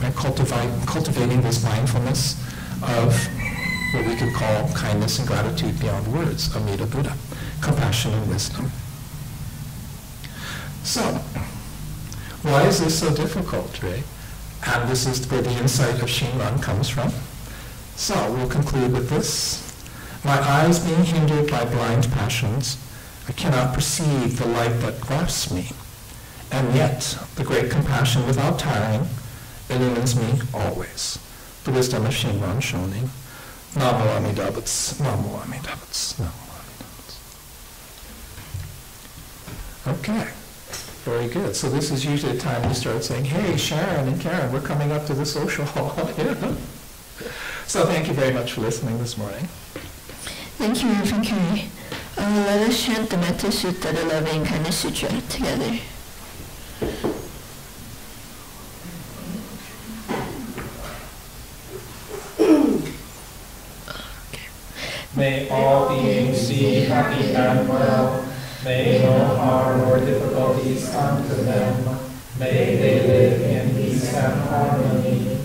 right? Cultivating this mindfulness of what we could call kindness and gratitude beyond words, Amida Buddha, compassion and wisdom. So, why is this so difficult, right? And this is where the insight of Shinran comes from. So, we'll conclude with this. My eyes being hindered by blind passions, I cannot perceive the light that grasps me. And yet, the great compassion without tiring illumines me always. The wisdom of Shinran Shonin. Namo Amidabutsu, Namo Amidabutsu, Namo Amidabutsu. Okay, very good. So this is usually a time to start saying, hey, Sharon and Karen, we're coming up to the social hall. So thank you very much for listening this morning. Thank you, Reverend Carey. Let us chant the Metta Sutta, the Loving Kindness Sutra, together. May all beings be happy and well. May no harm or difficulties come to them. May they live in peace and harmony.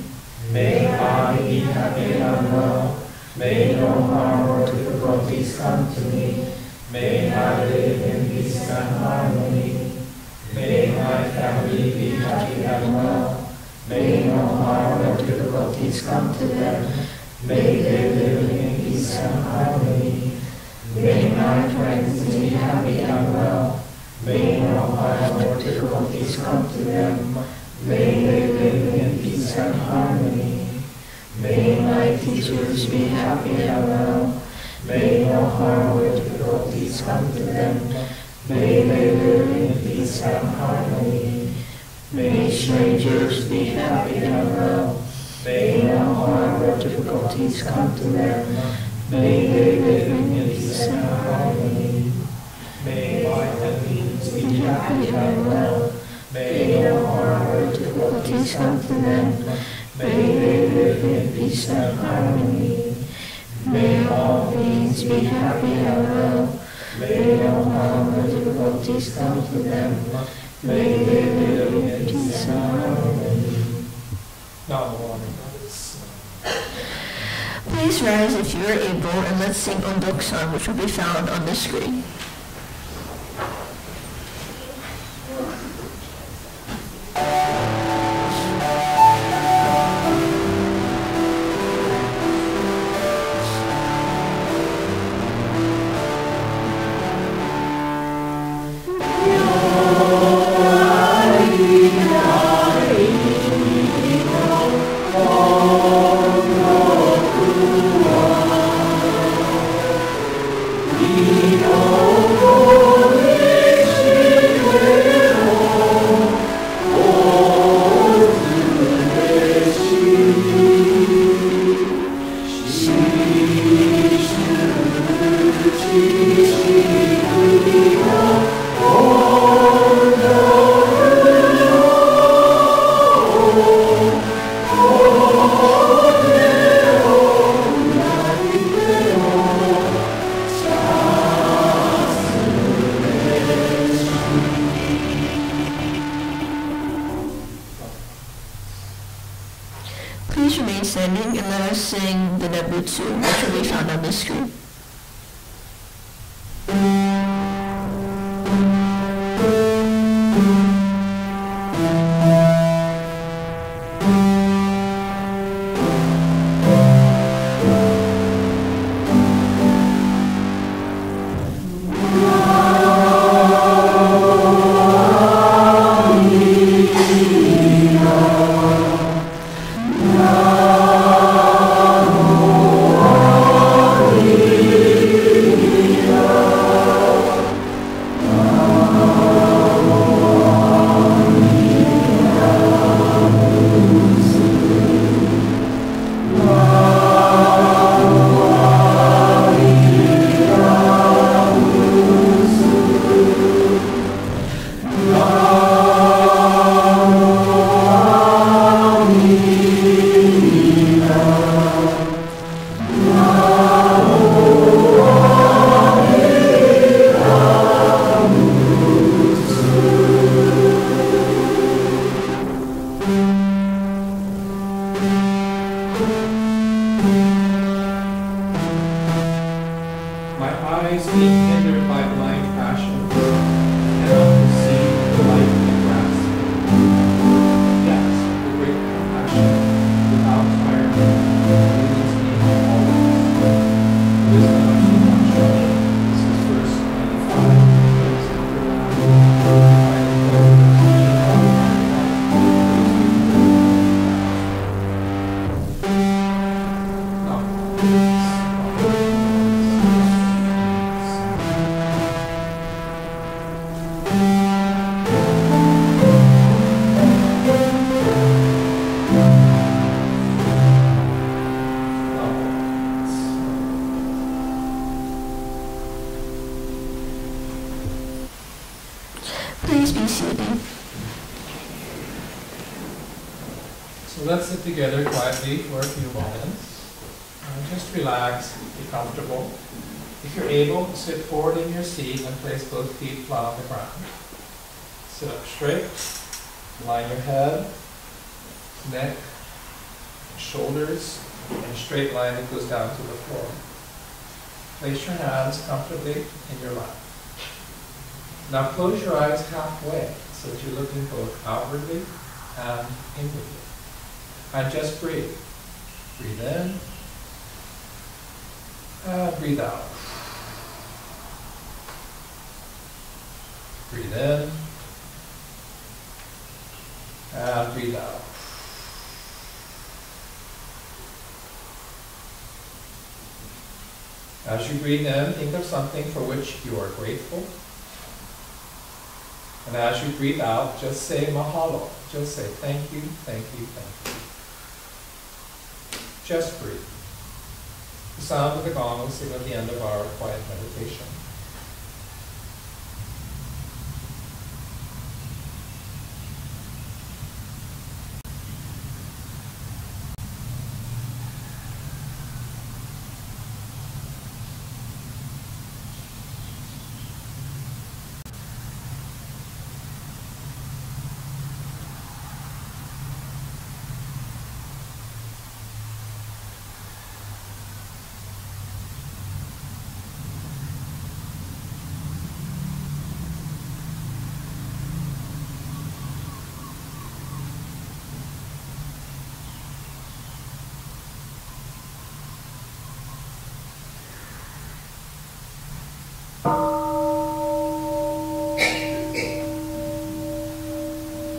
May I be happy and well. May no harm or difficulties come to me. May I live in peace and harmony. May my family be happy and well. May no harm or difficulties come to them. May they live in peace and harmony. May my friends be happy and well. May no harm or difficulties come to them. May they live in peace and harmony. May my teachers be happy and well. May no harm or difficulties come to them. May they live in peace and harmony. May strangers be happy and well. May no harm or difficulties come to them. May they live in peace and harmony. May my enemies be happy and well. May no harm or difficulties come to them. May they live in peace and harmony. May all beings be happy and well. May no harm or difficulties come to them. May they live in peace and harmony. Please rise if you are able, and let's sing Ondok-san, which will be found on the screen. Please remain standing and let us sing the Nebutsu, which will be found on the screen. initiating. So let's sit together quietly for a few moments. Just relax, be comfortable. If you're able, sit forward in your seat and place both feet flat on the ground. Sit up straight, line your head, neck, shoulders, in a straight line that goes down to the floor. Place your hands comfortably in your lap. Now close your eyes halfway so that you're looking both outwardly and inwardly. And just breathe. Breathe in. Breathe out. Breathe in. And breathe out. As you breathe in, think of something for which you are grateful. And as you breathe out, just say mahalo. Just say thank you, thank you, thank you. Just breathe. The sound of the gong will signal the end of our quiet meditation.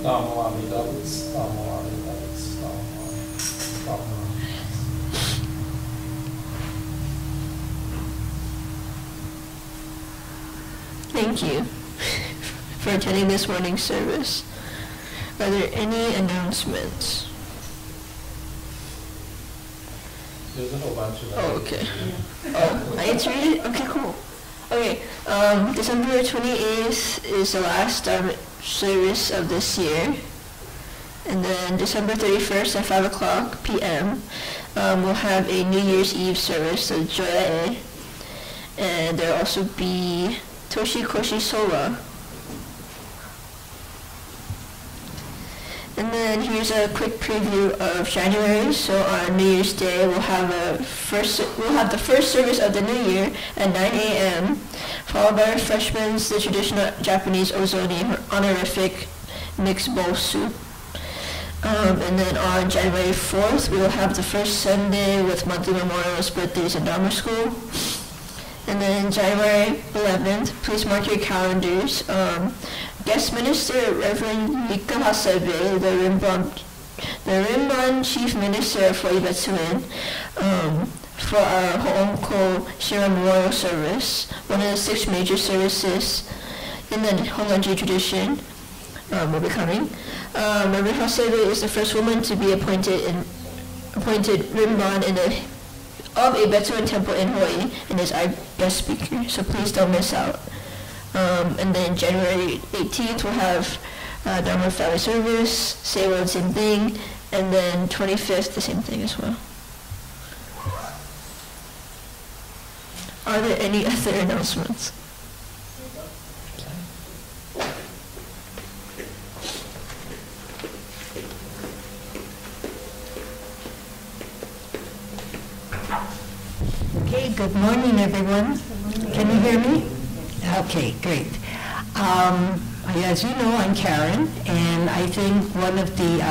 Namo Amidavus, Namo Amidavus, Namo Amidavus. Thank you for attending this morning's service. Are there any announcements? There's a whole bunch of them. Oh, okay. Oh, I get to read it? Okay, cool. Okay, December 28th is the last service of this year. And then December 31st at 5 o'clock p.m. We'll have a New Year's Eve service, so Joya. And there'll also be Toshikoshi Sola. And then here's a quick preview of January. So on New Year's Day, we'll have the first service of the new year at 9 a.m., followed by refreshments, the traditional Japanese ozoni honorific mixed bowl soup. And then on January 4th, we will have the first Sunday with monthly memorials, birthdays, and Dharma school. And then January 11th, please mark your calendars. Guest Minister Reverend Mika Hasebe, the Rinban Chief Minister for Ibetsuin, for our Ho'onko Shira Memorial Service, one of the 6 major services in the Honganji tradition, will be coming. Reverend Hasebe is the first woman to be appointed Rinban of a Betsuin temple in Hawaii, and is our guest speaker, so please don't miss out. And then January 18th, we'll have Dharma Family Service, Seiwa Zinbing, and then 25th, the same thing as well. Are there any other announcements? Okay, good morning, everyone. Can you hear me? Okay, great. As you know, I'm Karen, and I think one of the,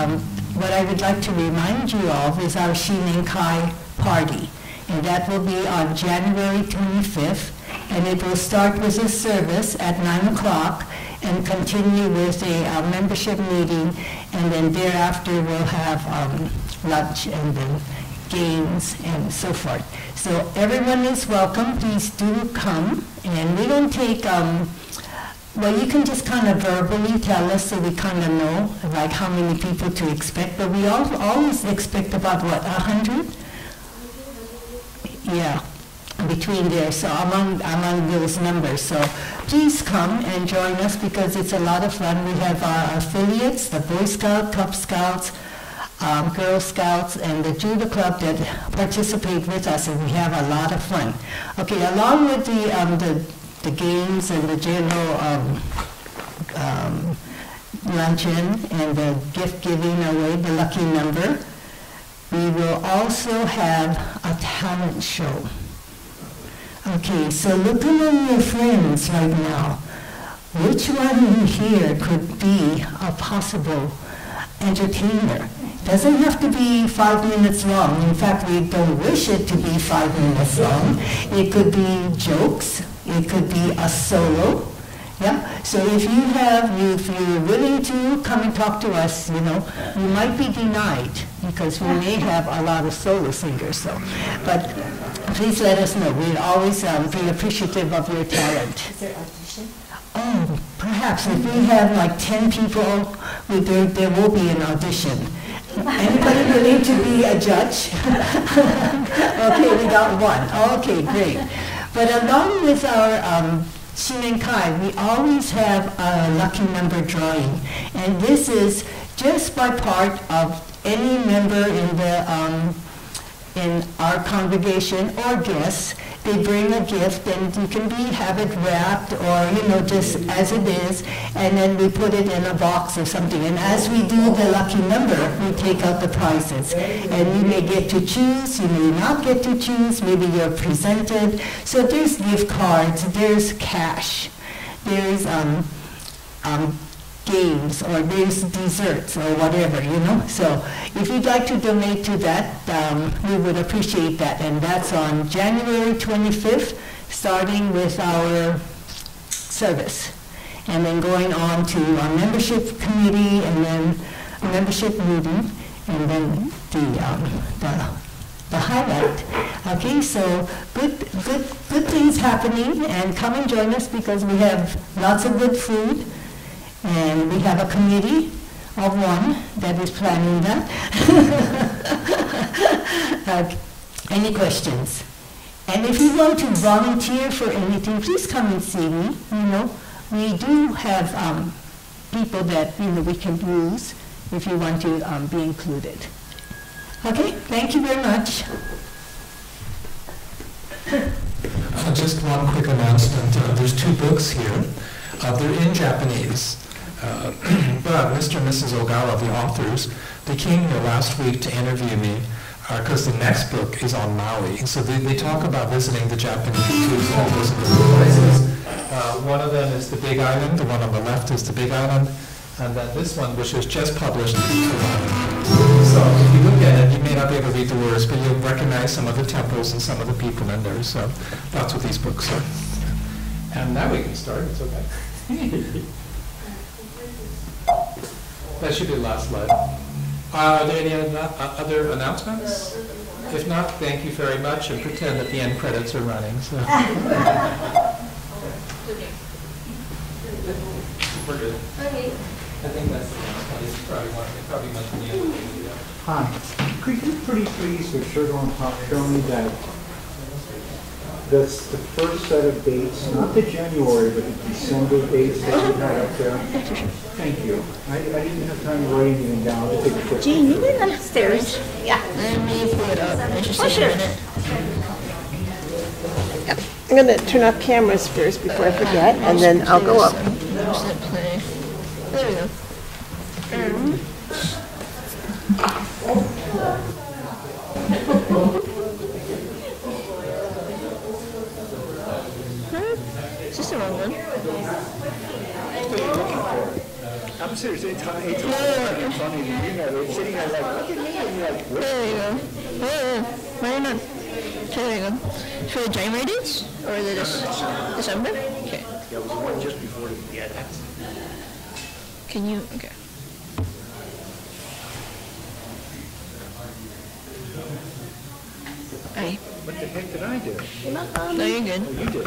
what I would like to remind you of is our Shininkai party, and that will be on January 25th, and it will start with a service at 9 o'clock and continue with a membership meeting, and then thereafter we'll have lunch and then games and so forth. So everyone is welcome. Please do come. And we don't take, well, you can just kind of verbally tell us so we kind of know like how many people to expect. But we always expect about, what, 100? Yeah. between there, so among those numbers. So please come and join us because it's a lot of fun. We have our affiliates, the Boy Scout, Cub Scouts, Girl Scouts, and the Judo Club that participate with us, and we have a lot of fun. Okay, along with the games and the general luncheon and the gift giving away, the lucky number, we will also have a talent show. Okay, so look among your friends right now. Which one in here could be a possible entertainer? Doesn't have to be 5 minutes long. In fact, we don't wish it to be 5 minutes long. It could be jokes. It could be a solo. Yeah. So if you're willing to come and talk to us, you might be denied because we may have a lot of solo singers. So, but please let us know. We'll always be appreciative of your talent. Is there audition? Oh, perhaps if we have like 10 people, there will be an audition. Anybody willing to be a judge? Okay, we got one. Okay, great. But along with our Shinenkai, we always have a lucky number drawing, and this is just by part of any member in our congregation or guests. They bring a gift, and you can have it wrapped or just as it is, and then we put it in a box or something. And as we do the lucky number, we take out the prizes, and you may get to choose, you may not get to choose, maybe you're presented. So there's gift cards, there's cash, there's games, or there's desserts or whatever, So if you'd like to donate to that, we would appreciate that. And that's on January 25th, starting with our service. And then going on to our membership committee, and then a membership meeting, and then the highlight. Okay, so good things happening, and come and join us because we have lots of good food. And we have a committee of one that is planning that. Any questions? And if you want to volunteer for anything, please come and see me. We do have people that we can use if you want to be included. Okay, thank you very much. Just one quick announcement. There's 2 books here. They're in Japanese. But Mr. and Mrs. Ogawa, the authors, they came here last week to interview me because the next book is on Maui. So they talk about visiting the Japanese too, all those places. One of them is the Big Island, the one on the left is the Big Island, and then this one, which was just published in Hawaii. So if you look at it, you may not be able to read the words, but you'll recognize some of the temples and some of the people in there. So that's what these books are. And now we can start. It's okay. That should be the last slide. Are there any other announcements? If not, thank you very much, and pretend that the end credits are running. So. We're good. Okay. I think that's the announcement. It's probably much the end of the video. Hi. Could you pretty please, with sugar on top, show me that's the first set of dates, not the January, but the December dates that you had up there? Thank you. I didn't have time to write anything down. I'll just take a quick Jean, you went upstairs. Yeah. Let me pull it up. Just Oh, a sure. minute. I'm going to turn off cameras first before I forget, and then I'll go up. Where's that play? There we go. Is this the wrong one? I'm seriously tired. It's funny. It's sitting there like, look at me. And you're like, what? There you go. Why not? Okay, there you go. For the January dates? Or is it just December? Okay. Yeah, it was the one just before the, yeah, that's. Can you? Okay. Aye. What the heck did I do? No, you're good. You did.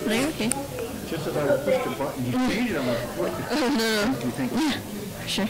No, you're okay. Just as I pushed the button, you changed it. I'm like, what No. do you think? Yeah, for sure.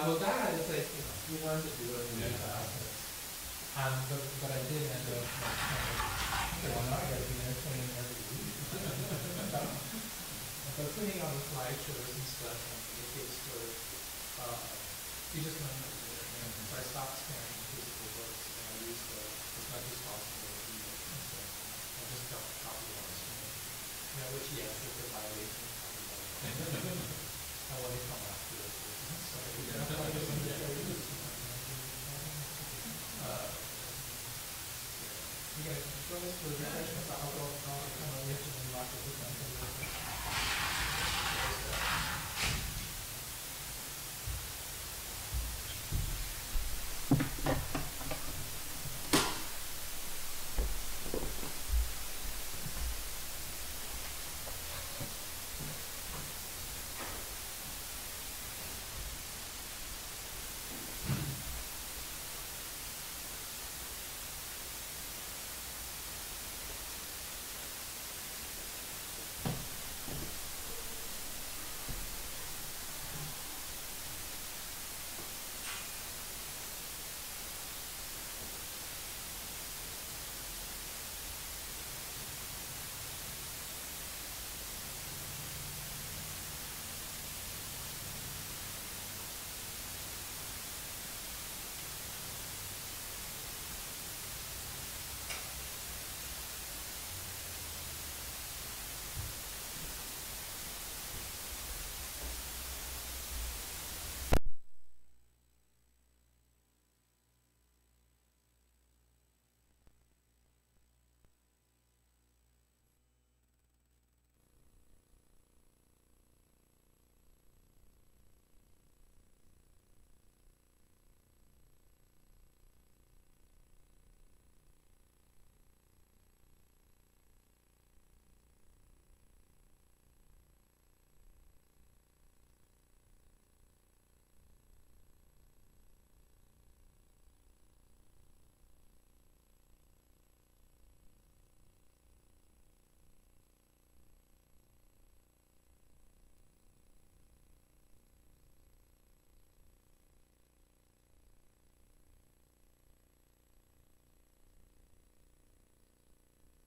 Well, that is like, you learn to do it in your classes. But I did end up, okay, well, now I gotta be entertaining every week. But putting on the slideshows and stuff, and the kids were, you just learn how to do it. And so I stopped scanning physical books, and I used as much as possible to read it. And so I just got a copy on the screen. You know, which, yes, is a violation of copyright. I want to come after this. So I just want to show you this. You guys, show us the refreshments. I'll come over here and lock it with